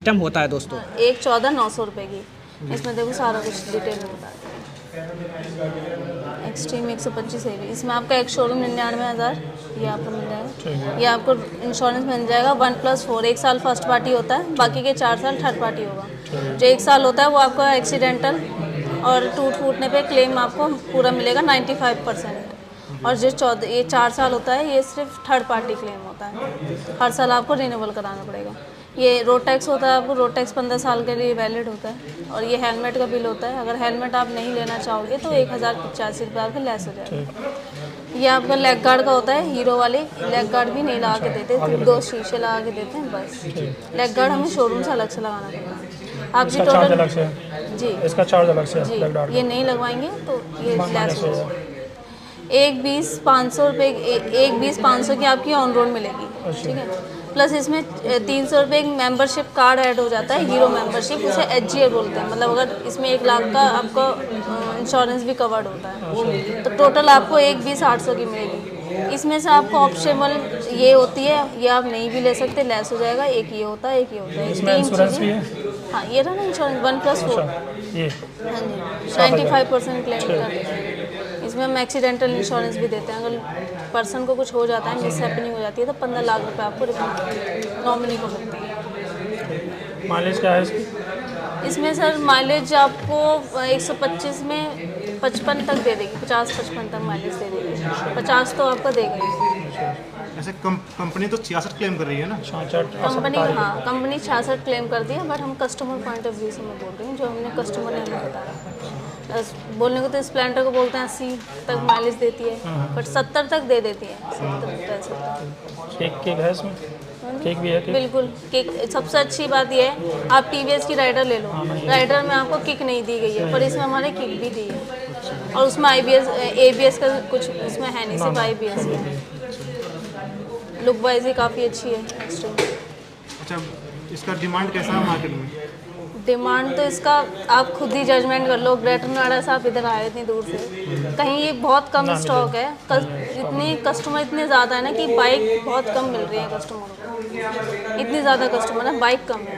Item होता है दोस्तों। एक 14,900 रुपये की। इसमें देखो सारा कुछ डिटेल में बताते हैं। एक्सट्रीम 125 है भी। इसमें आपका एक शोरूम 99,000 ये आपको मिल जाएगा। ये आपको इंश्योरेंस मिल जाएगा 1+4 1 साल फर्स्ट पार्टी होता है, बाकी के 4 साल थर्ड पार्टी होगा। जो 1 साल होता है वो आपका एक्सीडेंटल और टूटने पे क्लेम आपको पूरा मिलेगा 95%। और जो ये 4 साल होता है ये सिर्फ थर्ड पार्टी क्लेम होता है, हर साल आपको रिन्यूअल कराना पड़ेगा। ये रोड टैक्स होता है, आपको रोड टैक्स 15 साल के लिए वैलिड होता है। और ये हेलमेट का बिल होता है, अगर हेलमेट आप नहीं लेना चाहोगे तो 1085 रुपये आपके लेस हो जाएगा। ये आपका लेग गार्ड का होता है, हीरो वाले लेग गार्ड भी नहीं लगा के देते, 2 शीशे लगा के देते हैं बस। लेग गार्ड हमें शोरूम से अलग से लगाना पड़ेगा। आपकी टोटल जी इसका चार्ज अलग से जी ये नहीं लगवाएंगे तो ये लेस हो जाएगा। एक 20,500 रुपये, एक 20,500 की आपकी ऑन रोड मिलेगी, ठीक है। प्लस इसमें 300 रुपये एक मेंबरशिप कार्ड ऐड हो जाता है, हीरो मेंबरशिप, उसे HGA बोलते हैं। मतलब अगर इसमें 1 लाख का आपका इंश्योरेंस भी कवर्ड होता है, तो टोटल आपको एक 20,800 की मिलेगी। इसमें से आपको ऑप्शनल ये होती है, ये आप नहीं भी ले सकते, लेस हो जाएगा। एक ये होता है, एक ये होता है, इसमें इंश्योरेंस भी है। हाँ ये रहा ना इंश्योरेंस 1+4 ये हाँ जी 95% क्लेम करते हैं। इसमें हम एक्सीडेंटल इंश्योरेंस भी देते हैं, अगर पर्सन को कुछ हो जाता है, मिस हैपनिंग हो जाती है, तो 15 लाख रुपए आपको नॉमिनी को मिलता है। माइलेज क्या है इसकी? इसमें सर माइलेज आपको 125 में 55 तक दे देगी, 50-55 तक माइलेज दे देगी। 50 तो आपका देगा। ऐसे कंपनी तो 66 क्लेम कर रही है ना? कंपनी 66 क्लेम कर दी है, बट हम कस्टमर पॉइंट ऑफ व्यू से मैं बोल रही हूँ, जो हमने कस्टमर ने हमें बताया। बोलने को तो स्प्लेंडर को बोलते हैं 80 तक माइलेज देती है, बट 70 तक दे देती है। 70-65 केक है इसमें? केक भी है? बिल्कुल केक। सबसे अच्छी बात यह है, आप TVS की राइडर ले लो, राइडर में आपको किक नहीं दी गई है, पर इसमें हमारे किक भी दी है। और उसमें ABS का कुछ इसमें है नहीं, सिर्फ IBS है। लुक वाइज ही काफ़ी अच्छी है एक्सट्रीम। अच्छा, इसका डिमांड कैसा है मार्केट में? डिमांड तो इसका आप खुद ही जजमेंट कर लो। ग्रेटर नोएडा से आप इधर आए इतनी दूर से, कहीं ये बहुत कम स्टॉक है। इतने कस्टमर इतने ज़्यादा है ना कि बाइक बहुत कम मिल रही है कस्टमरों को, इतनी ज़्यादा कस्टमर है, बाइक कम है।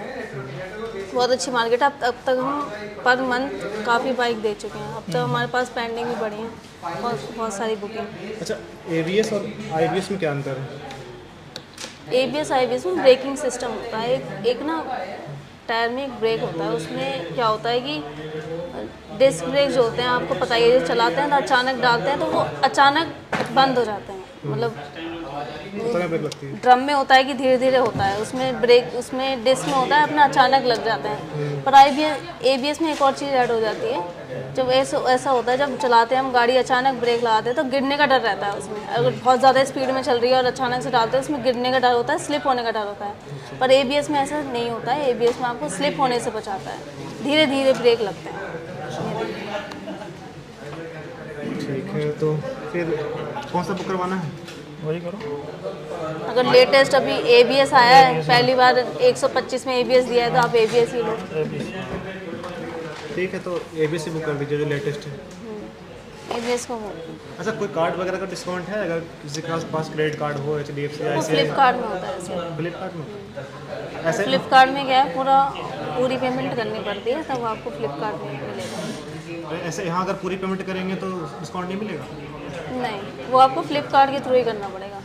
बहुत अच्छी मार्केट है। अब तक हम पर मंथ काफ़ी बाइक दे चुके हैं। अब तक हमारे पास पेंडिंग भी पड़ी हैं बहुत सारी बुकिंग। अच्छा, ABS और IBS में क्या अंतर है? ABS IBS में ब्रेकिंग सिस्टम होता है। एक ना टायर में एक ब्रेक होता है, उसमें क्या होता है कि डिस्क ब्रेक जो होते हैं, आपको पता ही है, जो चलाते हैं तो अचानक डालते हैं तो वो अचानक बंद हो जाते हैं। मतलब ड्रम में होता है कि धीरे धीरे होता है, उसमें ब्रेक, उसमें डिस्क में होता है अपना अचानक लग जाते हैं। पर ABS में एक और चीज़ ऐड हो जाती है, जब ऐसा होता है, जब चलाते हैं हम गाड़ी, अचानक ब्रेक लगाते हैं तो गिरने का डर रहता है उसमें। अगर बहुत ज़्यादा स्पीड में चल रही है और अचानक से डालते हैं, उसमें गिरने का डर होता है, स्लिप होने का डर होता है। पर ABS में ऐसा नहीं होता है। ABS में आपको स्लिप होने से बचाता है, धीरे धीरे ब्रेक लगते हैं। ठीक है, तो फिर कौन सा बुक करवाना है? वही करो। अगर लेटेस्ट अभी ABS आया है, पहली बार 125 में ABS दिया है, तो आप ABS ही लो। ठीक है, तो ABS ही बुक कर दीजिए जो लेटेस्ट है। ABS को अच्छा, कोई कार्ड वगैरह का डिस्काउंट है अगर किसी के पास क्रेडिट कार्ड हो, HDFC वो फ्लिपकार्ट में होता है। फ्लिपकार्ट में ऐसे फ्लिपकार्ट में क्या है, पूरी पेमेंट करनी पड़ती है, तब आपको फ्लिपकार्ट में मिलेगा। ऐसे यहाँ अगर पूरी पेमेंट करेंगे तो डिस्काउंट नहीं मिलेगा? नहीं, वो आपको फ्लिपकार्ट के थ्रू ही करना पड़ेगा।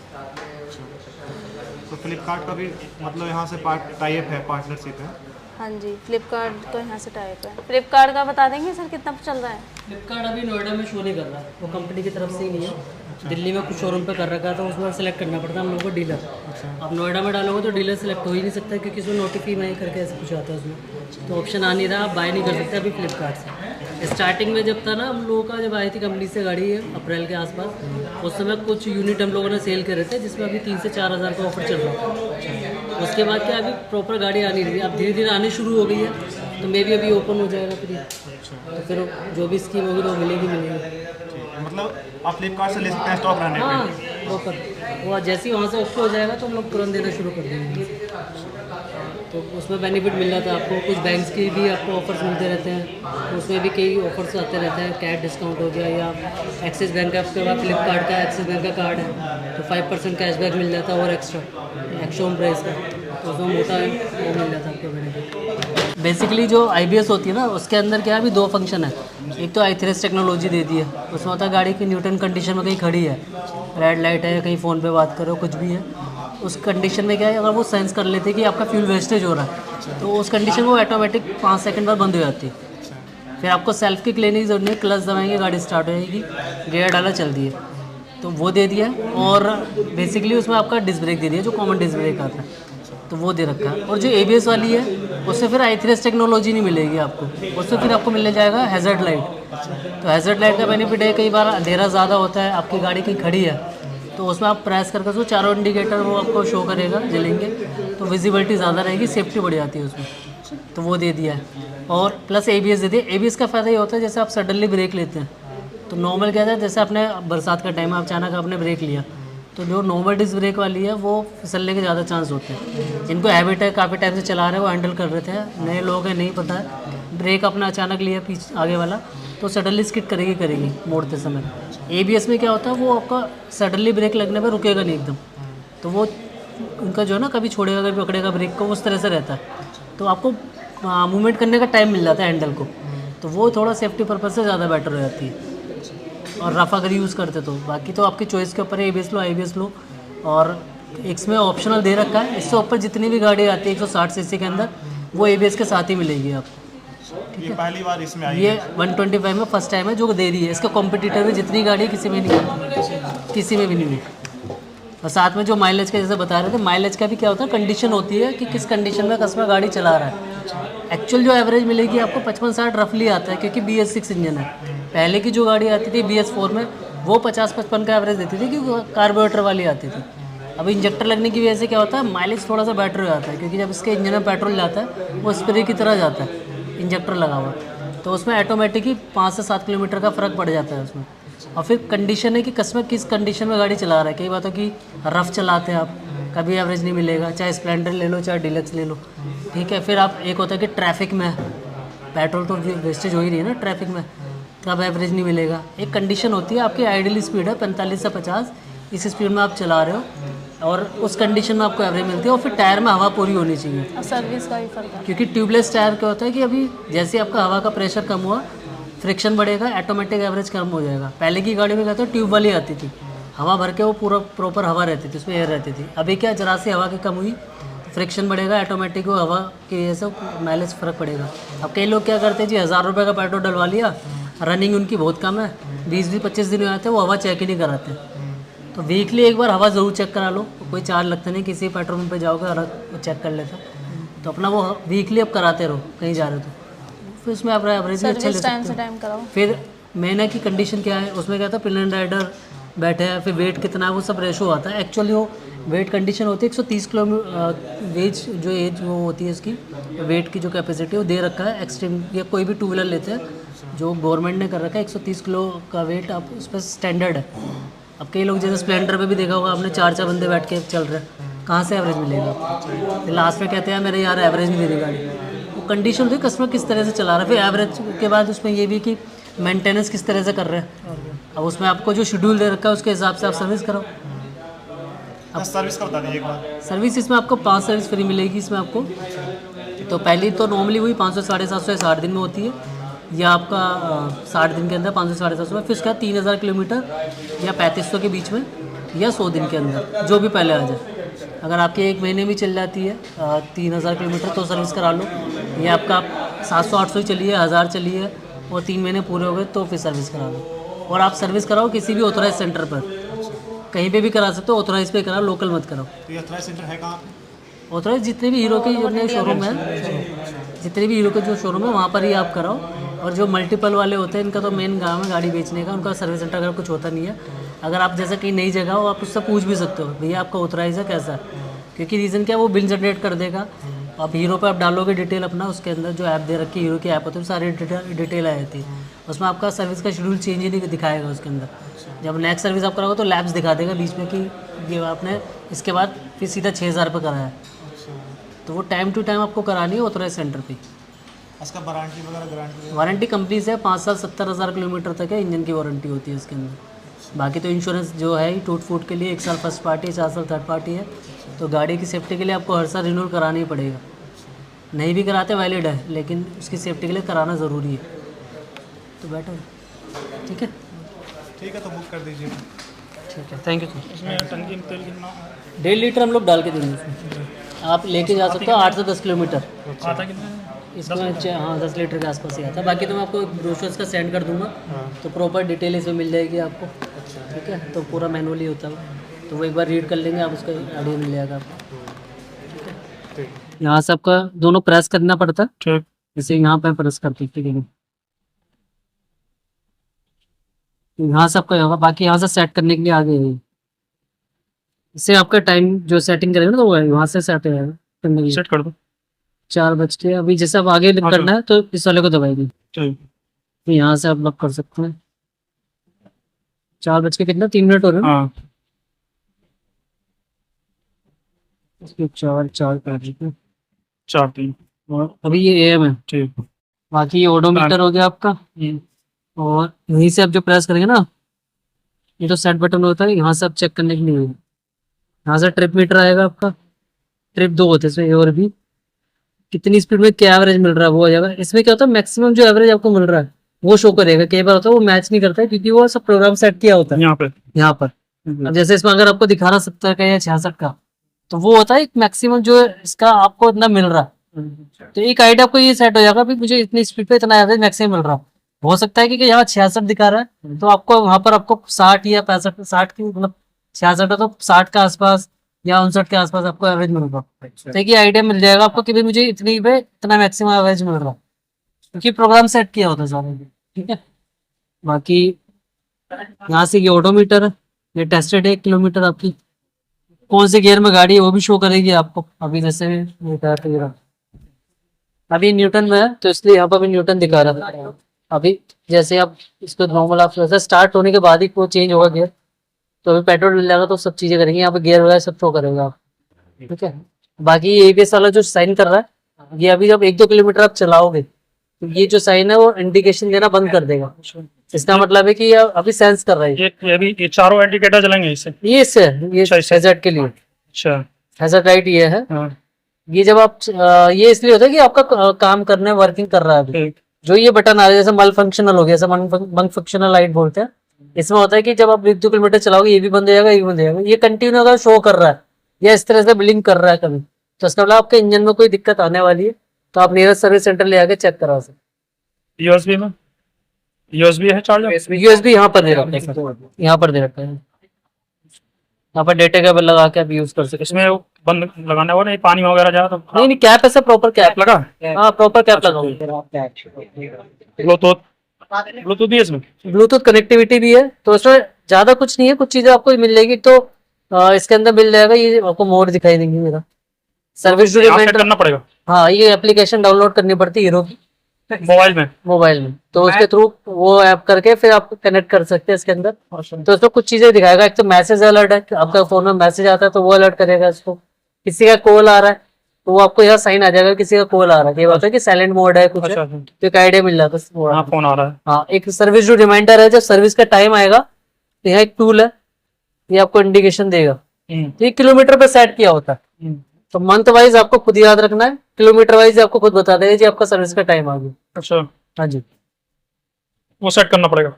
तो फ्लिपकार्ट का भी मतलब यहाँ से टाई अप है, पार्टनरशिप है? हाँ जी, फ्लिपकार्ट तो यहाँ से टाइप है। फ्लिपकार्ट का बता देंगे सर कितना चल रहा है? फ्लिपकार्ट अभी नोएडा में शो नहीं कर रहा है, वो कंपनी की तरफ से ही नहीं है। दिल्ली में कुछ शोरूम पे कर रखा है, तो उसमें सेलेक्ट करना पड़ता है हम लोग को डीलर। अब नोएडा में डालोगे तो डीलर सेलेक्ट हो ही नहीं सकता, क्योंकि उसमें नोटिफाई करके ऐसा कुछ आता है उसमें, तो ऑप्शन आ नहीं रहा, आप बाय नहीं कर सकते अभी फ्लिपकार्ट से। स्टार्टिंग में जब था ना, हम लोगों का जब आई थी कंपनी से गाड़ी अप्रैल के आसपास, उस समय कुछ यूनिट हम लोगों ने सेल करे थे, जिसमें अभी 3 से 4 हज़ार का ऑफर चल रहा था। उसके बाद क्या, अभी प्रॉपर गाड़ी आ नहीं रही, अब धीरे धीरे आनी शुरू हो गई है, तो मे भी अभी ओपन हो जाएगा फिर। तो फिर जो भी स्कीम होगी तो मिलेगी। मतलब आप फ्लिपकार्ट से ले सकते हैं स्टॉक रहने पे? हाँ, प्रॉपर वो जैसे ही वहाँ से ओके हो जाएगा तो हम लोग तुरंत देना शुरू कर देंगे। तो उसमें बेनिफिट मिल रहा था आपको, कुछ बैंक्स की भी आपको ऑफर्स मिलते रहते हैं, तो उसमें भी कई ऑफर्स आते रहते हैं। कैश डिस्काउंट हो गया, या एक्सिस बैंक का, आपके पास फ्लिपकार्ट का एक्सिस बैंक का कार्ड है तो 5% कैशबैक मिल जाता है, और एक्स्ट्रा एक्शोम प्राइस का, तो उसमें मोटा वो मिल जाता है आपको बेनिफिट। बेसिकली जो IBS होती है ना, उसके अंदर क्या है, अभी 2 फंक्शन है। एक तो ITHRS टेक्नोलॉजी दे दी है, उसमें होता है गाड़ी की न्यूट्रल कंडीशन में कहीं खड़ी है, रेड लाइट है, कहीं फ़ोन पे बात करो, कुछ भी है, उस कंडीशन में क्या है, अगर वो सेंस कर लेते हैं कि आपका फ्यूल वेस्टेज हो रहा है, तो उस कंडीशन में वो ऑटोमेटिक 5 सेकंड बाद बंद हो जाती है। फिर आपको सेल्फ किक लेने की जरूरत नहीं है, क्लच दबाएंगे गाड़ी स्टार्ट हो जाएगी, गियर डाला चल दिए, तो वो दे दिया। और बेसिकली उसमें आपका डिस्क ब्रेक दे दिया, जो कॉमन डिस्क ब्रेक आता है, तो वो दे रखा है। और जो ABS वाली है, उससे फिर ITHRS टेक्नोलॉजी नहीं मिलेगी आपको, उससे फिर आपको मिलने जाएगा हैज़र्ड लाइट। तो हैज़र्ड लाइट का बेनिफिट है, कई बार अंधेरा ज़्यादा होता है, आपकी गाड़ी कहीं खड़ी है, तो उसमें आप प्रेस करके उसको चारों इंडिकेटर वो आपको शो करेगा, जलेंगे, तो विजिबिलिटी ज़्यादा रहेगी, सेफ्टी बढ़ जाती है उसमें, तो वो दे दिया है। और प्लस ABS दे दिया। ABS का फ़ायदा ये होता है, जैसे आप सडनली ब्रेक लेते हैं, तो नॉर्मल क्या है, जैसे आपने बरसात का टाइम है, अचानक आपने ब्रेक लिया, तो जो नॉर्मल डिस्क ब्रेक वाली है वो फिसलने के ज़्यादा चांस होते हैं। जिनको हैबिट है, काफ़ी टाइम से चला रहे हैं, वो हैंडल कर रहे थे, नए लोग हैं, नहीं पता है, ब्रेक अपना अचानक लिया पीछे आगे वाला, तो सडनली स्किड करेगी मोड़ते समय। ABS में क्या होता है, वो आपका सडनली ब्रेक लगने पर रुकेगा नहीं एकदम, तो वो उनका जो है ना, कभी छोड़ेगा कभी पकड़ेगा ब्रेक को, उस तरह से रहता है, तो आपको मूवमेंट करने का टाइम मिल जाता है हैंडल को, तो वो थोड़ा सेफ्टी पर्पज़ से ज़्यादा बेटर हो जाती है। और रफ अगर यूज़ करते तो बाकी तो आपकी चॉइस के ऊपर है, ABS लो IBS लो। और इसमें ऑप्शनल दे रखा है, इससे ऊपर जितनी भी गाड़ी आती है 160 सीसी के अंदर, वो ABS के साथ ही मिलेगी आपको। ये पहली बार इसमें आई ये 125 में फर्स्ट टाइम है जो दे रही है। इसका कॉम्पिटिटर में जितनी गाड़ी है किसी में नहीं, किसी में भी नहीं है। और साथ में जो माइलेज का जैसे बता रहे थे, माइलेज का भी क्या होता है, कंडीशन होती है कि किस कंडीशन में कस्टमर गाड़ी चला रहा है। एक्चुअल जो एवरेज मिलेगी आपको 55-60 रफली आता है, क्योंकि BS6 इंजन है। पहले की जो गाड़ी आती थी BS4 में, वो 50-55 का एवरेज देती थी, क्योंकि कार्बोरेटर वाली आती थी। अब इंजेक्टर लगने की वजह से क्या होता है, माइलेज थोड़ा सा बेटर हो जाता है, क्योंकि जब इसके इंजन में पेट्रोल जाता है, वो स्प्रे की तरह जाता है इंजेक्टर लगा हुआ, तो उसमें ऑटोमेटिक ही 5 से 7 किलोमीटर का फ़र्क पड़ जाता है उसमें। और फिर कंडीशन है कि कस्टमर किस कंडीशन में गाड़ी चला रहा है। कई बातों की रफ़ चलाते हैं आप, कभी एवरेज नहीं मिलेगा, चाहे स्प्लेंडर ले लो चाहे डीलक्स ले लो, ठीक है। फिर आप एक होता है कि ट्रैफिक में पेट्रोल तो वेस्टेज हो ही रही है ना ट्रैफिक में, तब एवरेज नहीं मिलेगा। एक कंडीशन होती है, आपकी आइडियल स्पीड है 45 से 50, इस स्पीड में आप चला रहे हो और उस कंडीशन में आपको एवरेज मिलती है। और फिर टायर में हवा पूरी होनी चाहिए, सर्विस का भी फर्क है, क्योंकि ट्यूबलेस टायर क्या होता है कि अभी जैसे आपका हवा का प्रेशर कम हुआ, फ्रिक्शन बढ़ेगा, ऑटोमेटिक एवरेज कम हो जाएगा। पहले की गाड़ी में कहते हैं ट्यूब वाली आती थी, हवा भर के वो पूरा प्रॉपर हवा रहती थी, उसमें एयर रहती थी। अभी क्या, जरा सी हवा की कम हुई, फ्रिक्शन बढ़ेगा, ऑटोमेटिक वो हवा की वजह से माइलेज फ़र्क पड़ेगा। अब कई लोग क्या करते हैं जी, 1000 रुपये का पेट्रोल डलवा लिया, रनिंग उनकी बहुत कम है, 20-25 दिन हो जाते हैं, वो हवा चेक ही नहीं कराते। तो वीकली एक बार हवा ज़रूर चेक करा लो, कोई चार्ज लगता नहीं, किसी पेट्रोल पंप पे जाओगे और चेक कर लेता, तो अपना वो वीकली अब कराते रहो कहीं जा रहे हो तो, फिर उसमें आप एवरेज भी अच्छा ले टाइम सकते से हो। टाइम कराओ। फिर मैंने की कंडीशन क्या है, उसमें क्या था, पिलन राइडर बैठे हैं, फिर वेट कितना है, वो सब रेशो आता है। एक्चुअली वो वेट कंडीशन होती है 130 किलो वेज जो एज वो होती है इसकी वेट की जो कैपेसिटी वो दे रखा है एक्सट्रीम, या कोई भी टू व्हीलर लेते हैं जो गवर्नमेंट ने कर रखा है 130 किलो का वेट आप उस पर स्टैंडर्ड है। अब कई लोग जैसे स्प्लेंडर पे भी देखा होगा आपने, 4 बंदे बैठ के चल रहे हैं, कहाँ से एवरेज मिलेगा। लास्ट में कहते हैं मेरे यार एवरेज नहीं दे रही गाड़ी, वो कंडीशन होती है कस्टमर किस तरह से चला रहा है। फिर एवरेज के बाद उसमें ये भी कि मेंटेनेंस किस तरह से कर रहे हैं। अब उसमें आपको जो शेड्यूल दे रखा है उसके हिसाब से आप सर्विस कराओ। अब सर्विस का बता दीजिए एक बार। सर्विस इसमें आपको 5 सर्विस फ्री मिलेगी इसमें आपको। तो पहली तो नॉर्मली वही 500 750 60 दिन में होती है, या आपका 60 दिन के अंदर 500 750 में। फिर उसका 3000 किलोमीटर या 3500 के बीच में, या 100 दिन के अंदर, जो भी पहले आ जाए। अगर आपकी 1 महीने में चल जाती है 3000 किलोमीटर तो सर्विस करा लो, या आपका 700-800 ही चली है, 1000 चली है और 3 महीने पूरे हो गए तो फिर सर्विस करा लो। और आप सर्विस कराओ किसी भी ऑथोराइज सेंटर पर, कहीं पे भी करा सकते हो, ऑथोराइज पे कराओ, लोकल मत कराओ। तो ये ऑथराइज सेंटर है कहाँ पे? ऑथोराइज जितने भी हीरो के अपने शोरूम है, जितने भी हीरो के जो शोरूम है वहाँ पर ही आप कराओ। और जो मल्टीपल वाले होते हैं इनका तो मेन काम है गाड़ी बेचने का, उनका सर्विस सेंटर अगर कुछ होता नहीं है। अगर आप जैसे कहीं नई जगह हो आप उससे पूछ भी सकते हो भैया आपका ऑथोराइज है कैसा है, क्योंकि रीज़न क्या है वो बिल जनरेट कर देगा। आप हीरो पे आप डालोगे डिटेल अपना, उसके अंदर जो ऐप दे रखी है हीरो की ऐप होती है सारी डिटेल आ जाती है, उसमें आपका सर्विस का शेड्यूल चेंज ही नहीं दिखाएगा उसके अंदर। जब नेक्स्ट सर्विस आप कराओगे तो लैब्स दिखा देगा बीच में कि ये आपने इसके बाद फिर सीधा 6000 पर कराया, तो वो टाइम टू टाइम आपको करानी है ऑथोराइज सेंटर पे। इसका वारंटी वगैरह गारंटी? वारंटी कंपनी से 5 साल 70,000 किलोमीटर तक है इंजन की वारंटी होती है इसके अंदर। बाकी तो इंश्योरेंस जो है ही टूट फूट के लिए 1 साल फर्स्ट पार्टी, 4 साल थर्ड पार्टी है। तो गाड़ी की सेफ्टी के लिए आपको हर साल रिन्यूअल कराना ही पड़ेगा। नहीं भी कराते वैलिड है, लेकिन उसकी सेफ्टी के लिए कराना ज़रूरी है। तो बेटर, ठीक है तो बुक कर दीजिए। ठीक है, थैंक यू सर। इसमें टंकी में तेल कितना 1.5 लीटर हम लोग डाल के देंगे इसमें, आप लेके जा सकते हो 8 से 10 किलोमीटर। आता कितना है? इसमें हाँ 10 लीटर के आसपास ही आता है। बाकी तो मैं आपको ब्रोशर्स का सेंड कर दूंगा, तो प्रॉपर डिटेल इसमें मिल जाएगी आपको। ठीक है, तो पूरा मैनुअली होता है, तो वो एक बार रीड कर लेंगे आप, उसका आइडिया मिल जाएगा आपको। ठीक है, यहाँ से आपका दोनों प्रेस करना पड़ता है, ठीक। जैसे यहाँ पे प्रेस करते हैं। ठीक है, यहाँ से आपका होगा, बाकी यहाँ से सेट करने के लिए आगे है। इससे आपका टाइम जो सेटिंग करेंगे ना, तो वो यहाँ से सेट हो जाएगा। सेट कर दो। 4 बज के अभी जैसे अब आगे करना है तो इस वाले को दबाएंगे, तो यहाँ से आप लॉक कर सकते हैं। 4 बज के कितना 3 मिनट हो रहे हैं। हाँ, 4-3 और अभी ये एम है। ठीक। बाकी ये ओडोमीटर हो गया आपका, और यहीं से आप जो प्रेस करेंगे ना, ये तो सेट बटन होता है, यहाँ से आप चेक करने के लिए यहाँ से ट्रिप मीटर आएगा आपका। ट्रिप 2 होते हैं इसमें, और भी कितनी स्पीड में क्या एवरेज मिल रहा है वो आ जाएगा। इसमें क्या होता है, मैक्सिमम जो एवरेज आपको मिल रहा है वो शो करेगा। कई बार होता है वो मैच नहीं करता है, क्योंकि वो सब प्रोग्राम सेट किया होता है यहाँ पर। अब जैसे इसमें अगर आपको दिखा रहा 70 का या 66 का, तो वो होता है एक मैक्सिमम जो इसका आपको इतना मिल रहा है। तो एक आइडिया आपको ये सेट हो जाएगा भी मुझे इतनी स्पीड पे इतना एवरेज मैक्सिमम मिल रहा है। हो सकता है कि यहाँ 66 दिखा रहा है, तो आपको वहां पर आपको 60 या 65, 60 की मतलब 66 है तो 60 के आसपास या 59 के आसपास आपको एवरेज मिल रहा है। तो एक आइडिया मिल जाएगा आपको कि भाई मुझे इतनी पे इतना मैक्सिमम एवरेज मिल रहा है, क्योंकि प्रोग्राम सेट किया होता है सारा। ठीक है, बाकी यहाँ से ये ऑडोमीटर है, ये टेस्टेड है 1 किलोमीटर आपकी कौन से गियर में गाड़ी है वो भी शो करेगी आपको। अभी जैसे अभी न्यूटन में है, तो इसलिए यहाँ पर भी न्यूटन दिखा रहा था। अभी जैसे आप इसको नॉर्मल आप जैसे स्टार्ट होने के बाद ही वो चेंज होगा गियर, तो अभी पेट्रोल मिल जाएगा तो सब चीजें करेंगे, यहाँ पे गियर वगैरह सब शो करेगा आप। ठीक है, बाकी ये ABS वाला जो साइन कर रहा है, ये अभी जब 1-2 किलोमीटर आप चलाओगे तो ये जो साइन है वो इंडिकेशन देना बंद कर देगा। इसका मतलब है कि ये अभी सेंस कर रहा है। ये भी ये चारों इंडिकेटर चलेंगे इससे? ये इससे ये हैजर्ड के लिए। अच्छा, हैजर्ड लाइट ये है। हाँ। ये जब आप ये इसलिए होता है कि आपका काम करने वर्किंग कर रहा है अभी। जो ये बटन आ रहा है जैसे मल फंक्शनल हो गया, जैसे मल फंक्शनल लाइट बोलते हैं, इसमें होता है कि जब आप 1-2 किलोमीटर चलाओगे ये भी बंद हो जाएगा, ये भी बंद हो जाएगा। ये कंटिन्यू अगर शो कर रहा है या इस तरह से ब्लिंक कर रहा है कभी, तो इसका मतलब आपके इंजन में कोई दिक्कत आने वाली है, तो आप नियरेस्ट सर्विस सेंटर ले आके चेक करा सकते। यूएसबी में यूएसबी है चार्जर? यूएसबी यहाँ पर दे रखा है, यहाँ पर दे रखा है, यहाँ पर डेटा केबल लगा के आप यूज कर सकते। इसमें बंद लगाने वाला नहीं, पानी वगैरह जाए तो? नहीं, कैप ऐसा प्रॉपर कैप लगा। हाँ, प्रॉपर कैप लगा। ब्लूटूथ भी है इसमें? ब्लूटूथ कनेक्टिविटी भी है, तो इसमें ज्यादा कुछ नहीं है, कुछ चीजें आपको मिल जाएगी। तो इसके अंदर मिल जाएगा, ये आपको मोड दिखाई देंगी मेरा सर्विस करना पड़ेगा। हाँ, ये एप्लीकेशन डाउनलोड करनी पड़ती है हीरो की मोबाइल में, तो उसके थ्रू वो ऐप करके फिर आप कनेक्ट कर सकते हैं इसके अंदर। तो इसमें कुछ चीजें दिखाएगा। एक तो मैसेज अलर्ट है, आपका फोन में मैसेज आता है तो वो अलर्ट करेगा इसको। किसी का कॉल आ रहा है तो वो आपको यहाँ साइन आ जाएगा, किसी का कॉल आ रहा है, ये बात है कि साइलेंट मोड है कुछ है, तो एक आइडिया मिल जाता है। फोन आ रहा है। हाँ, एक सर्विस जो रिमाइंडर है, जब सर्विस का टाइम आएगा तो यहाँ एक टूल है, ये आपको इंडिकेशन देगा। 1 किलोमीटर पे सेट किया होता है, तो मंथ वाइज आपको खुद याद रखना है, किलोमीटर वाइज आपको खुद बता देगा जी आपका सर्विस का टाइम आ गया। अच्छा, हाँ जी, वो सेट करना पड़ेगा?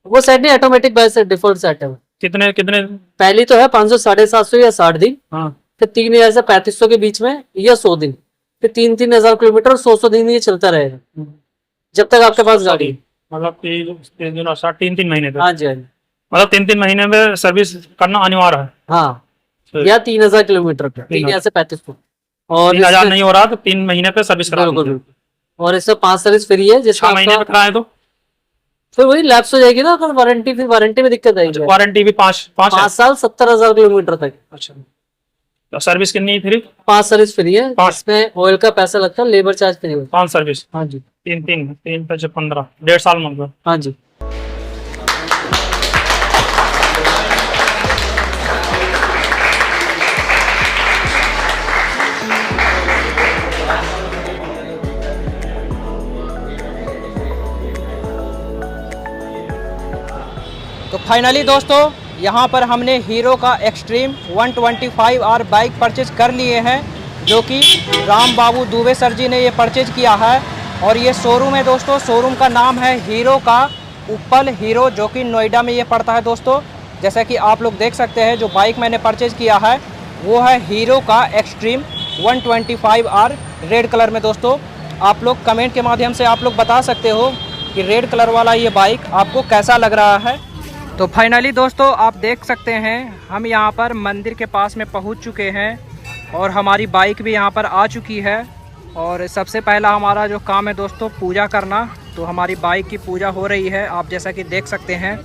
वो सेट नहीं, ऑटोमेटिक बाय से डिफॉल्ट सेट है। कितने पहली तो है 500, 750 या 60 दिन, हाँ। फिर 3000 से 3500 के बीच में या 100 दिन, फिर 3-3000 किलोमीटर और 100 दिन ये चलता रहेगा जब तक आपके पास गाड़ी। मतलब 3 महीने तक? हाँ जी, हाँ जी, मतलब 3 महीने में सर्विस करना अनिवार्य है? हाँ, या 3000 किलोमीटर पे, 3000 से 3500, और 3000 नहीं हो रहा तो 3 महीने पे सर्विस करा। और इससे 5 सर्विस फ्री है, जिसका 6 महीने में कराए तो फिर वही लैप्स हो जाएगी ना, अगर वारंटी, फिर वारंटी में दिक्कत आएगी। वारंटी भी 5 साल 70,000 किलोमीटर तक। अच्छा, तो सर्विस कितनी फ्री? 5 सर्विस फ्री है, इसमें ऑयल का पैसा लगता है, लेबर चार्ज फ्री है। 5 सर्विस? हाँ जी, 3 पे 15, 1.5 साल मतलब। हाँ जी। तो फाइनली दोस्तों, यहाँ पर हमने हीरो का एक्सट्रीम 125R बाइक परचेज कर लिए हैं। जो कि राम बाबू दुबे सर जी ने ये परचेज किया है। और ये शोरूम है दोस्तों, शोरूम का नाम है हीरो का उपल हीरो, जो कि नोएडा में ये पड़ता है दोस्तों। जैसा कि आप लोग देख सकते हैं, जो बाइक मैंने परचेज किया है वो है हीरो का एक्सट्रीम 125R रेड कलर में दोस्तों। आप लोग कमेंट के माध्यम से आप लोग बता सकते हो कि रेड कलर वाला ये बाइक आपको कैसा लग रहा है। तो फाइनली दोस्तों आप देख सकते हैं, हम यहाँ पर मंदिर के पास में पहुँच चुके हैं और हमारी बाइक भी यहाँ पर आ चुकी है। और सबसे पहला हमारा जो काम है दोस्तों पूजा करना। तो हमारी बाइक की पूजा हो रही है, आप जैसा कि देख सकते हैं।